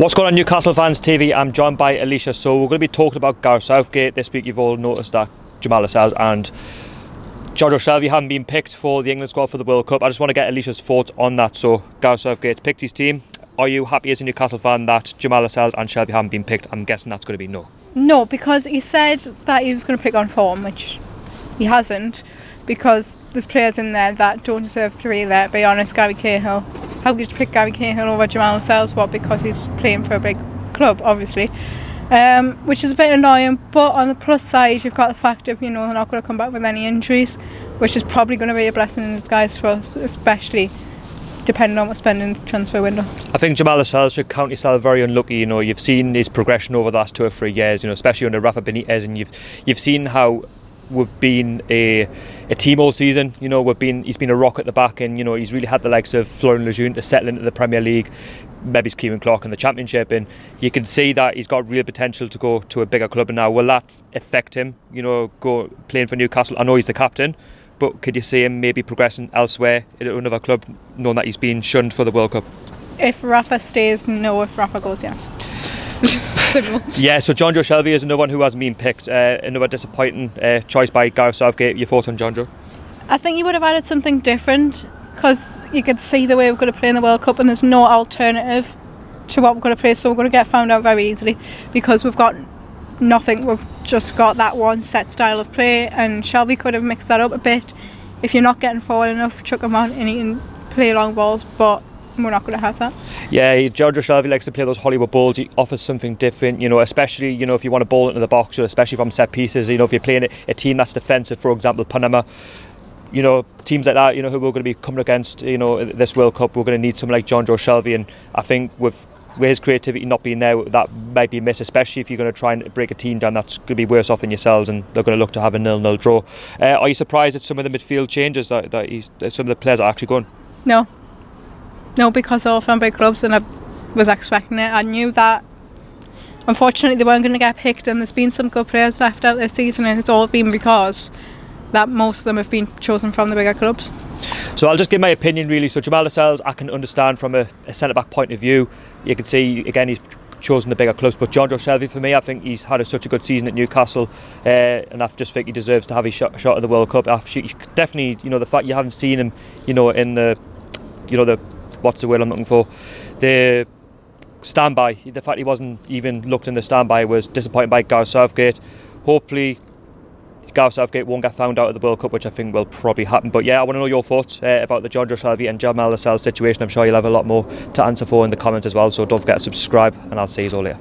What's going on, Newcastle Fans TV? I'm joined by Alicia. So we're going to be talking about Gareth Southgate this week. You've all noticed that Jamal Lascelles and Lascelles Shelvey haven't been picked for the England squad for the World Cup. I just want to get Alicia's thoughts on that. So Gareth Southgate's picked his team. Are you happy as a Newcastle fan that Jamal Lascelles and Shelvey haven't been picked? I'm guessing that's going to be no. No, because he said that he was going to pick on form, which he hasn't, because there's players in there that don't deserve to be there. To be honest, Gary Cahill. How could you pick Gary Cahill over Jamal Lascelles? What? Because he's playing for a big club, obviously, which is a bit annoying. But on the plus side, you've got the fact of, they're not going to come back with any injuries, which is probably going to be a blessing in disguise for us, especially depending on what's spending in the transfer window. I think Jamal Lascelles should count yourself very unlucky. You've seen his progression over the last 2 or 3 years, especially under Rafa Benitez, and you've seen how we've been a team all season. He's been a rock at the back, and he's really had the likes of Florian Lejeune to settle into the Premier League, maybe it's Kieran Clark in the Championship, and you can see that he's got real potential to go to a bigger club. And now, will that affect him, go playing for Newcastle? I know he's the captain, but could you see him maybe progressing elsewhere at another club, knowing that he's been shunned for the World Cup? If Rafa stays, no. If Rafa goes, yes. Simple. Yeah, so Lascelles Shelvey is another one who hasn't been picked. Another disappointing choice by Gareth Southgate. Your thoughts on Lascelles? I think he would have added something different, because you could see the way we're going to play in the World Cup, and there's no alternative to what we're going to play, so we're going to get found out very easily, because we've got nothing. We've just got that one set style of play, and Shelvey could have mixed that up a bit. If you're not getting forward enough, chuck him on and he can play long balls, but we're not going to have that. Yeah, Lascelles Shelvey likes to play those Hollywood balls. He offers something different, especially, if you want to ball into the box, or especially from set pieces, if you're playing a team that's defensive, for example, Panama, teams like that, who we're going to be coming against, this World Cup, we're going to need someone like Lascelles Shelvey, and I think with his creativity not being there, that might be a miss, especially if you're going to try and break a team down that's going to be worse off than yourselves, and they're going to look to have a 0-0 draw. Are you surprised at some of the midfield changes that some of the players are actually going? No, because they're all from big clubs, and I was expecting it. I knew that, unfortunately, they weren't going to get picked, and there's been some good players left out this season, and it's all been because that most of them have been chosen from the bigger clubs. So I'll just give my opinion, really. So Jamal Lascelles, I can understand from a centre-back point of view. You can see, again, he's chosen the bigger clubs, but Lascelles Shelvey, for me, I think he's had such a good season at Newcastle, and I just think he deserves to have his shot at the World Cup. Definitely, the fact you haven't seen him, in the, what's the word I'm looking for? The standby. The fact he wasn't even looked in the standby was disappointing by Gareth Southgate. Hopefully, Gareth Southgate won't get found out at the World Cup, which I think will probably happen. But yeah, I want to know your thoughts about the Lascelles Shelvey and Jamal Lascelles situation. I'm sure you'll have a lot more to answer for in the comments as well. So don't forget to subscribe, and I'll see you all later.